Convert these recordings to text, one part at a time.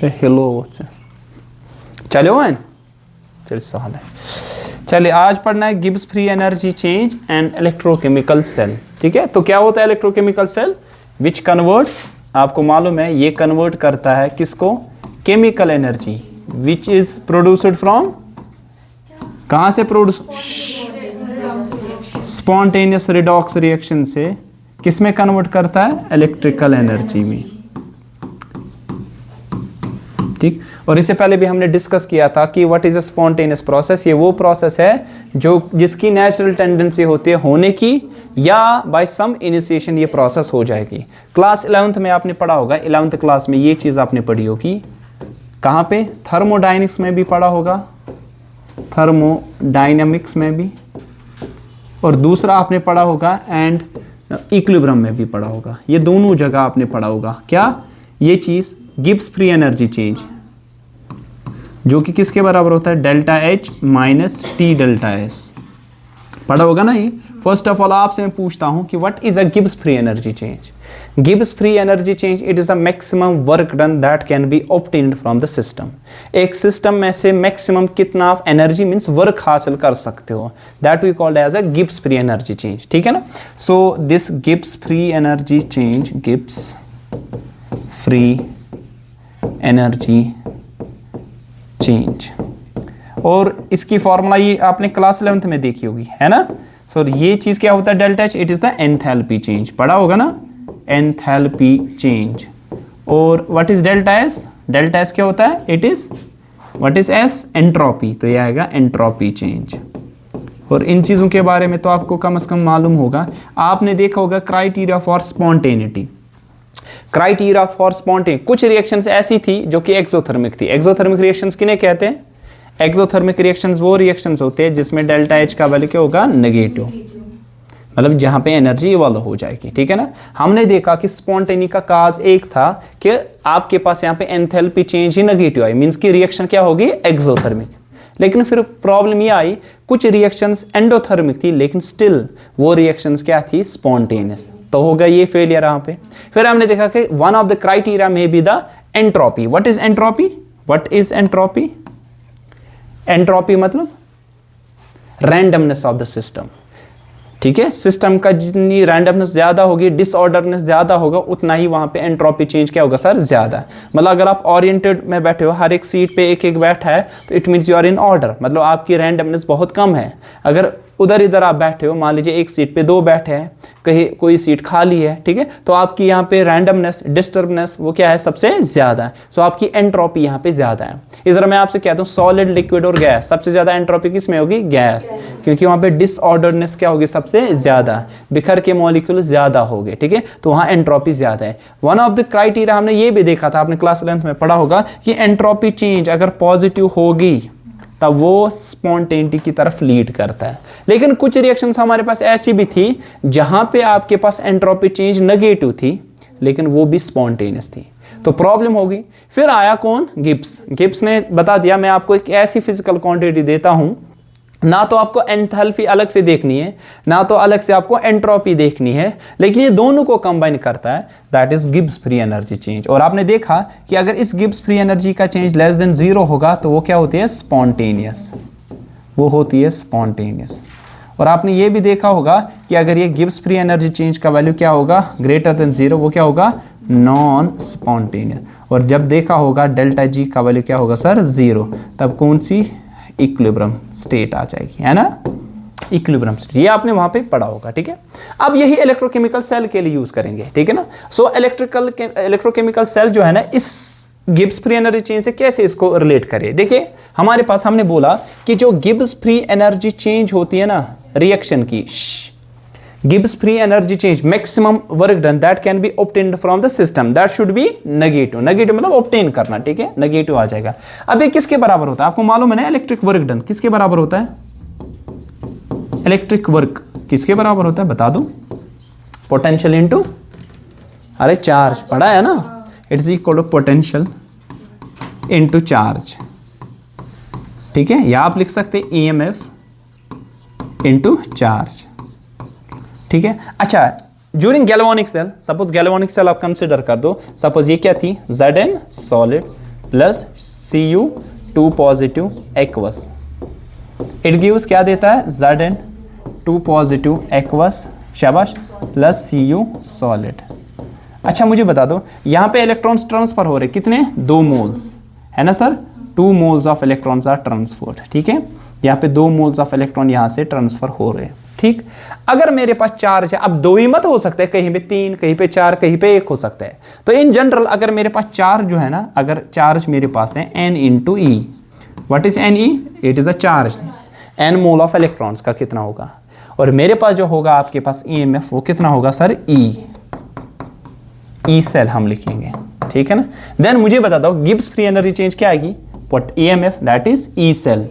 Hello चलो one चल सवाल है। चलिए आज पढ़ना है Gibbs free energy change and electrochemical cell. ठीक है, तो क्या होता है इलेक्ट्रोकेमिकल सेल? विच कन्वर्ट्स, आपको मालूम है ये कन्वर्ट करता है किसको? Chemical energy which is produced from, कहां से प्रोड्यूस? स्पॉन्टेनियस रिडॉक्स रिएक्शन से किस में कन्वर्ट करता है? इलेक्ट्रिकल एनर्जी में। ठीक, और इससे पहले भी हमने डिस्कस किया था कि what is a spontaneous process. ये वो प्रोसेस है जो जिसकी नेचुरल टेंडेंसी होती है होने की, या बाय सम इनिशिएशन ये प्रोसेस हो जाएगी। क्लास 11th में आपने पढ़ा होगा, 11th क्लास में ये चीज़ आपने पढ़ी होगी। कहाँ पे? थर्मोडायनिक्स में भी पढ़ा होगा, थर्मोडायनामिक्स में भी, और दूसरा आपने पढ़ा होगा एंड इक्विलिब्रियम में भी पढ़ा होगा। ये दोनों जगह आपने पढ़ा होगा। क्या? ये चीज़ गिब्स फ्री एनर्जी चेंज, जो कि किसके बराबर होता है? Delta H minus T delta S. पढ़ा होगा ना ये। फर्स्ट ऑफ ऑल आपसे मैं पूछता हूं कि what is a Gibbs free energy change? Gibbs free energy change, it is the maximum work done that can be obtained from the system. एक सिस्टम में से मैक्सिमम कितना आप एनर्जी मीन्स वर्क हासिल कर सकते हो, that we called as a Gibbs free energy change. ठीक है ना। So this Gibbs free energy change, Gibbs free energy change, और इसकी फॉर्मूला ये आपने क्लास 11th में देखी होगी, है ना। सो ये चीज क्या होता है? Delta H, it is the enthalpy change. पढ़ा होगा ना, एंथैल्पी चेंज। और what is delta S? Delta S क्या होता है? It is what is S? Entropy. तो ये आएगा एंट्रोपी चेंज। और इन चीजों के बारे में तो आपको कम से कम मालूम होगा। आपने देखा होगा criteria for spontaneity. Criteria for spontaneity, कुछ रिएक्शंस ऐसी थी जो कि एक्सोथर्मिक थी। एक्सोथर्मिक रिएक्शंस किन्हें कहते हैं? एक्सोथर्मिक रिएक्शंस वो रिएक्शंस होते हैं जिसमें डेल्टा एच का वैल्यू क्या होगा? नेगेटिव, मतलब जहां पे एनर्जी इवॉल्व हो जाएगी। ठीक है ना। हमने देखा कि स्पॉन्टेनी का काज एक था कि आपके पास यहाँ पे एंथैल्पी चेंज ही नेगेटिव आई, मींस की रिएक्शन क्या होगी? एक्सोथर्मिक। लेकिन फिर प्रॉब्लम ये आई, कुछ रिएक्शंस एंडोथर्मिक थी लेकिन स्टिल वो रिएक्शंस क्या थी? स्पॉन्टेनियस। तो होगा ये फेलियर यहाँ पे। फिर हमने देखा कि वन ऑफ द क्राइटेरिया में be the entropy. What is entropy? What is entropy? Entropy मतलब रैंडमनेस ऑफ द सिस्टम। ठीक है, सिस्टम का जितनी रैंडमनेस ज्यादा होगी, डिसऑर्डरनेस ज्यादा होगा, उतना ही वहां पे एंट्रोपी चेंज क्या होगा सर? ज्यादा। मतलब अगर आप ओरिएंटेड में बैठे हो, हर एक सीट पे एक एक बैठा है, तो it means you are in order, मतलब आपकी रैंडमनेस बहुत कम है। अगर उधर इधर आप बैठे हो, मान लीजिए एक सीट पे दो बैठे हैं, कहीं कोई सीट खाली है, ठीक है, तो आपकी यहाँ पे रैंडमनेस, डिस्टर्बनेस वो क्या है? सबसे ज्यादा है। सो आपकी एंट्रोपी यहाँ पे ज्यादा है। इस तरह मैं आपसे कहता हूँ सॉलिड, लिक्विड और गैस, सबसे ज्यादा एंट्रोपी किस में होगी? गैस, क्योंकि वहाँ पे डिसऑर्डरनेस क्या होगी? सबसे ज्यादा, बिखर के मॉलिक्यूल ज्यादा हो गए। ठीक है, तो वहाँ एंट्रोपी ज्यादा है। वन ऑफ द क्राइटेरिया हमने ये भी देखा था, आपने क्लास 11th में पढ़ा होगा कि एंट्रोपी चेंज अगर पॉजिटिव होगी तब वो स्पॉन्टेनिटी की तरफ लीड करता है। लेकिन कुछ रिएक्शंस हमारे पास ऐसी भी थी जहां पे आपके पास एंट्रोपी चेंज नेगेटिव थी लेकिन वो भी स्पॉन्टेनियस थी, तो प्रॉब्लम होगी। फिर आया कौन? गिब्स। गिब्स ने बता दिया मैं आपको एक ऐसी फिजिकल क्वांटिटी देता हूं, ना तो आपको एंथैल्पी अलग से देखनी है, ना तो अलग से आपको एंट्रोपी देखनी है, लेकिन ये दोनों को कंबाइन करता है, that is Gibbs free energy change. और आपने देखा कि अगर इस गिब्स फ्री एनर्जी का चेंज लेस देन 0 होगा तो वो क्या होती है? स्पॉन्टेनियस, वो होती है स्पॉन्टेनियस। और आपने ये भी देखा होगा कि अगर ये गिब्स फ्री एनर्जी चेंज का वैल्यू क्या होगा? ग्रेटर देन 0, वो क्या होगा? Non spontaneous. और जब देखा होगा डेल्टा जी का वैल्यू क्या होगा सर? 0, तब कौन सी? इक्विलिब्रियम स्टेट आ जाएगी, है ना। इक्विलिब्रियम स्टेट, ये आपने वहां पे पढ़ा होगा। ठीक है, अब यही इलेक्ट्रोकेमिकल सेल के लिए यूज करेंगे। ठीक है ना। सो इलेक्ट्रोकेमिकल सेल जो है ना, इस गिब्स फ्री एनर्जी चेंज से कैसे इसको रिलेट करें? देखिए हमारे पास हमने बोला कि जो गिब्स फ्री एनर्जी चेंज होती है ना रिएक्शन की, Gibbs free energy change maximum work done that can be obtained from the system, that should be negative. Negative मतलब ऑब्टेन करना। ठीक है, नेगेटिव आ जाएगा। अब ये किसके बराबर होता है? आपको मालूम है ना, इलेक्ट्रिक वर्क डन किसके बराबर होता है? इलेक्ट्रिक वर्क किसके बराबर होता है? बता दो। पोटेंशियल इनटू, अरे चार्ज, पढ़ा है ना, it's equal to potential into charge. ठीक है, या आप लिख सकते हैं ईएमएफ इनटू चार्ज। ठीक है, अच्छा, during galvanic cell, suppose galvanic cell आप कंसिडर कर दो, सपोज ये क्या थी? Zn solid plus Cu2 positive aqueous, it gives क्या देता है Zn2 पॉजिटिव एक्वस, शाबाश, प्लस Cu सॉलिड। अच्छा मुझे बता दो, यहाँ पे इलेक्ट्रॉन्स ट्रांसफर हो रहे कितने, 2 मोल्स है ना sir, 2 moles of electrons are transferred, ठीक है, यहाँ पे 2 मोल्स ऑफ इलेक्ट्रॉन यहाँ से ट्रांसफर हो रहे हैं, ठीक। अगर मेरे पास चार्ज है, अब 2 ही मत हो सकते हैं, कहीं पे 3, कहीं पे 4, कहीं पे 1 हो सकता है, तो इन जनरल अगर मेरे पास चार्ज जो है ना, अगर चार्ज मेरे पास है n into E, what is n E, it is the charge, n mole of electrons का कितना होगा, और मेरे पास जो होगा आपके पास EMF वो कितना होगा सर, ई सेल हम लिखेंगे, ठीक है ना। देन मुझे बता दो गिब्स फ्री एनर्जी चेंज क्या आएगी, what EMF, that is E cell,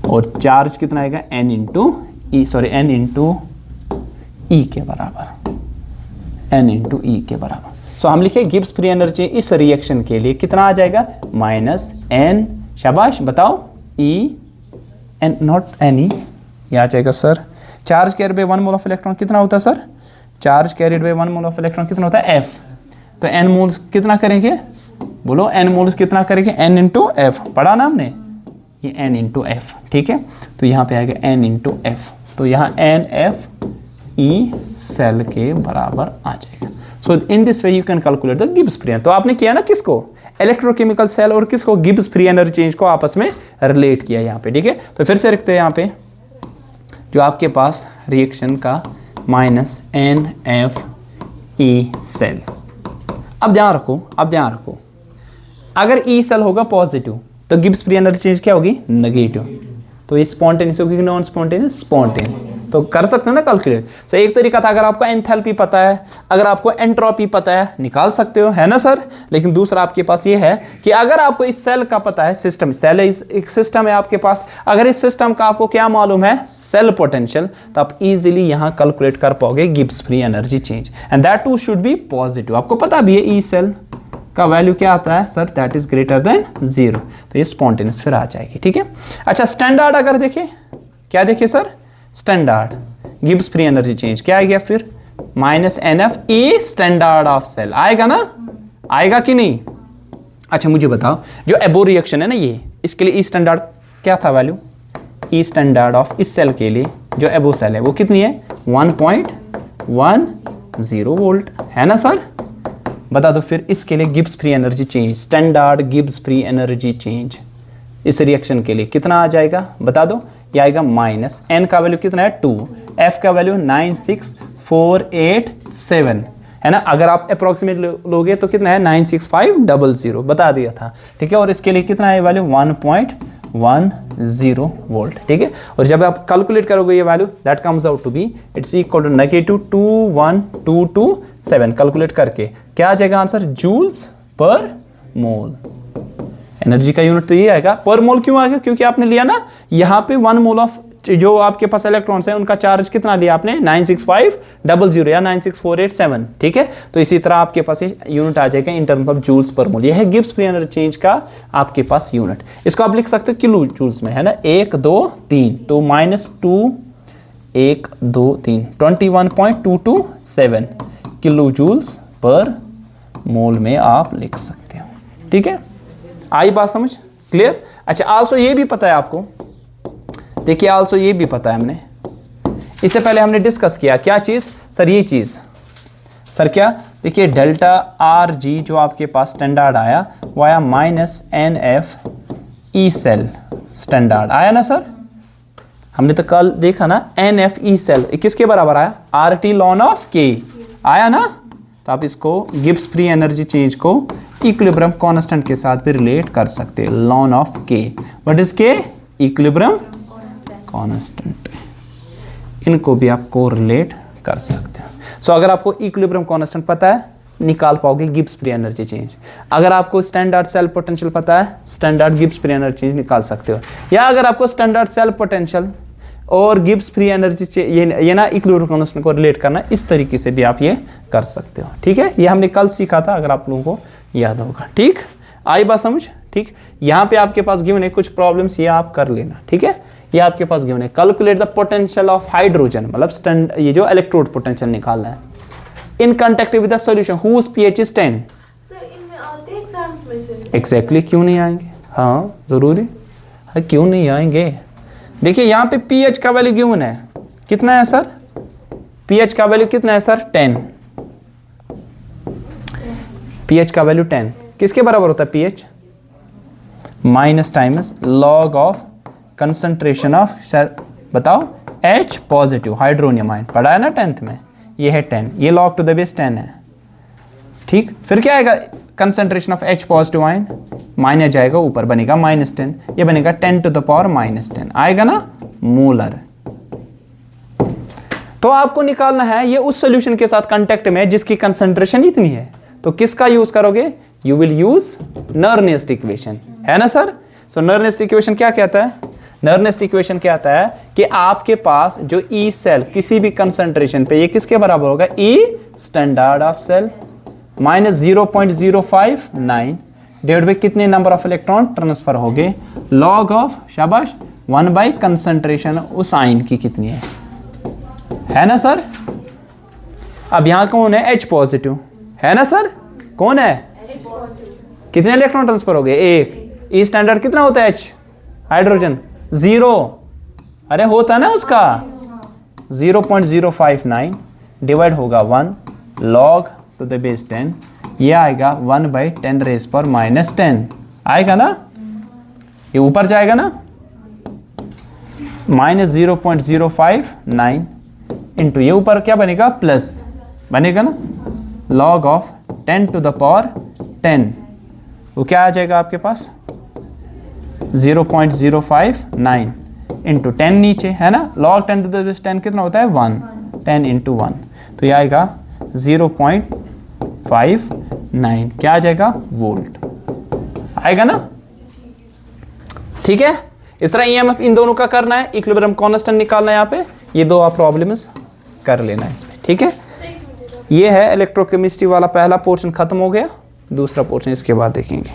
और चार्ज कितना आएगा n इंटू ई के बराबर, n इंटू ई के बराबर। सो हम लिखे गिब्स फ्री एनर्जी इस रिएक्शन के लिए कितना आ जाएगा, -n, शाबाश बताओ, E n not n E, ये आ जाएगा sir. Charge carried by 1 mole of electron कितना होता है sir, charge carried by 1 mole of electron कितना होता है, f, तो n मोल्स कितना करेंगे, बोलो n मोल्स कितना करेंगे, n इंटू एफ, पढ़ा ना हमने, ये n इंटू एफ, ठीक है, तो यहाँ पे आएगा n इंटू एफ, तो यहाँ NF ई सेल के बराबर आ जाएगा। So in this way you can calculate the Gibbs free energy. तो आपने किया ना किसको, इलेक्ट्रोकेमिकल सेल और किसको, गिब्स फ्री एनर्जी चेंज को आपस में रिलेट किया यहाँ पे, ठीक है। तो फिर से रखते हैं यहाँ पे जो आपके पास रिएक्शन का -NF ई सेल। अब ध्यान रखो, अगर ई सेल होगा पॉजिटिव तो गिब्स फ्री एनर्जी चेंज क्या होगी, नेगेटिव, तो ये स्पॉन्टेनियस होगी कि नॉन स्पॉन्टेनियस, स्पॉन्टेनियस, तो कर सकते हैं ना कैलकुलेट। तो एक तरीका था, अगर आपको एंथैल्पी पता है, अगर आपको एंट्रोपी पता है, निकाल सकते हो, है ना सर। लेकिन दूसरा आपके पास ये है कि अगर आपको इस सेल का पता है, सिस्टम, सेल एक सिस्टम है आपके पास, अगर इस सिस्टम का आपको क्या मालूम है, सेल पोटेंशियल, तो आप इजीली यहां कैलकुलेट कर पाओगे Gibbs free energy change, and that too should be positive. आपको पता भी है ई सेल का वैल्यू क्या आता है sir, that is greater than 0, तो ये स्पॉन्टेनियस फिर आ जाएगी, ठीक है। अच्छा स्टैंडर्ड अगर देखें, क्या देखें sir, standard Gibbs free energy change क्या आ गया फिर, -NF E standard of cell, आएगा ना, आएगा कि नहीं। अच्छा मुझे बताओ, जो एबो रिएक्शन है ना ये, इसके लिए ई स्टैंडर्ड क्या था वैल्यू, ई स्टैंडर्ड ऑफ इस सेल के लिए जो एबो सेल है वो कितनी है, 1.10 वोल्ट, है ना सर। बता दो फिर इसके लिए Gibbs free energy change, standard Gibbs free energy change इस रिएक्शन के लिए कितना आ जाएगा, बता दो। ये आएगा -n का वैल्यू कितना है 2, f का वैल्यू 96487 है ना। अगर आप अप्रोक्सीमेट लोगे तो कितना है 96500, बता दिया था, ठीक है। और इसके लिए कितना है वैल्यू 1.10 वोल्ट, ठीक है। और जब आप कैलकुलेट करोगे ये value, that comes out to be it's equal to -21227। Calculate करके क्या आ जाएगा आंसर, जूल्स पर मोल। एनर्जी का यूनिट तो ये आएगा, पर मोल क्यों आएगा, क्योंकि आपने लिया ना यहाँ पे 1 मोल ऑफ जो आपके पास इलेक्ट्रॉन्स हैं उनका चार्ज कितना लिया आपने, 96500 या 96487, ठीक है। तो इसी तरह आपके पास ये यूनिट आ जाएगा in terms of joules per मोल। ये है गिब्स फ्री एनर्जी चेंज का आपके पास यूनिट। इसको आप लिख सकते हो किलो जूल्स में, है ना, 1 2 3, तो -2 1 2 3 21.227 किलो जूल्स पर मोल में आप लिख सकते हो, ठीक है। आई बात समझ, क्लियर। अच्छा आल्सो ये भी पता है आपको, देखिए आल्सो ये भी पता है हमने, इससे पहले हमने डिस्कस किया क्या चीज़ सर, ये चीज़ सर क्या, देखिए डेल्टा RG जो आपके पास स्टैंडर्ड आया वो आया -NF ई सेल स्टैंडर्ड आया ना सर। हमने तो कल देखा ना NF ई सेल किसके बराबर आया, RT ln ऑफ K आया ना। तो आप इसको गिब्स फ्री एनर्जी चेंज को इक्विलिब्रियम कांस्टेंट के साथ भी रिलेट कर सकते हैं, ln of K, what is K, equilibrium constant, इनको भी आप कोरिलेट कर सकते हैं। सो अगर आपको इक्विलिब्रियम कांस्टेंट पता है निकाल पाओगे गिब्स फ्री एनर्जी चेंज। अगर आपको स्टैंडर्ड सेल पोटेंशियल पता है standard Gibbs free energy change निकाल सकते हो, या अगर आपको स्टैंडर्ड सेल पोटेंशियल और गिब्स फ्री एनर्जी ये ना इक्विलिब्रियम कांस्टेंट को रिलेट करना, इस तरीके से भी आप ये कर सकते हो, ठीक है। ये हमने कल सीखा था, अगर आप लोगों को याद होगा, ठीक। आई बात समझ, ठीक। यहाँ पे आपके पास गिवन है कुछ प्रॉब्लम्स, ये आप कर लेना, ठीक है। ये आपके पास गिवन है, calculate the potential of hydrogen, मतलब ये जो इलेक्ट्रोड पोटेंशियल निकालना है in contact with the solution whose pH is 10। Sir इनमें एग्जैक्टली क्यों नहीं आएंगे? हाँ ज़रूरी है, क्यों नहीं आएंगे? देखिए यहाँ पे pH का वैल्यू गिवन है, कितना है सर? pH का वैल्यू कितना है सर? 10। pH का वैल्यू 10 किसके बराबर होता है pH? Minus times log of concentration of, sir बताओ, H पॉजिटिव हाइड्रोनियम आयन, पढ़ा है ना 10th में, ये है 10, ये log टू द बेस 10 है, ठीक। फिर क्या आएगा? Concentration of H positive ion, minus जाएगा ऊपर, बनेगा -10, ये बनेगा 10 टू द पावर -10, आएगा ना मोलर। तो आपको निकालना है ये उस सॉल्यूशन के साथ कांटेक्ट में जिसकी कंसंट्रेशन इतनी है, तो किसका यूज करोगे? यू विल यूज नर्नेस्ट इक्वेशन, है ना सर? सो नर्नेस्ट इक्वेशन क्या कहता है? नर्नेस्ट इक्वेशन क्या आता है कि आपके पास जो ई सेल किसी भी कंसंट्रेशन पे, ये किसके बराबर होगा? E standard of cell minus 0.059 divide by कितने नंबर ऑफ इलेक्ट्रॉन ट्रांसफर हो गए, लॉग ऑफ, शाबाश, 1 बाई कंसंट्रेशन उस आयन की कितनी है ना सर? अब यहां कौन है? H पॉजिटिव, है ना सर? कौन है? कितने इलेक्ट्रॉन ट्रांसफर हो गए? एक। ई स्टैंडर्ड कितना होता है? H हाइड्रोजन 0, अरे होता ना उसका 0.059 डिवाइड होगा 1 लॉग टू द बेस 10, ये आएगा 1 बाई 10 रेज पर -10 आएगा ना, ये ऊपर जाएगा ना, -0.059 इंटू ये ऊपर क्या बनेगा? प्लस बनेगा ना, log of 10 to the power 10, वो क्या आ जाएगा आपके पास? 0.059 इंटू 10 नीचे, है ना, लॉग 10 टू द बेस 10 कितना होता है? 1, 10 इंटू 1, तो ये आएगा 0.59, क्या आ जाएगा? वोल्ट आएगा ना, ठीक है। इस तरह EMF इन दोनों का करना है, इक्विलिब्रियम कांस्टेंट निकालना है यहाँ पे, ये दो आप प्रॉब्लम्स कर लेना है इसमें, ठीक है। ये है इलेक्ट्रोकेमिस्ट्री वाला पहला पोर्शन खत्म हो गया, दूसरा पोर्शन इसके बाद देखेंगे।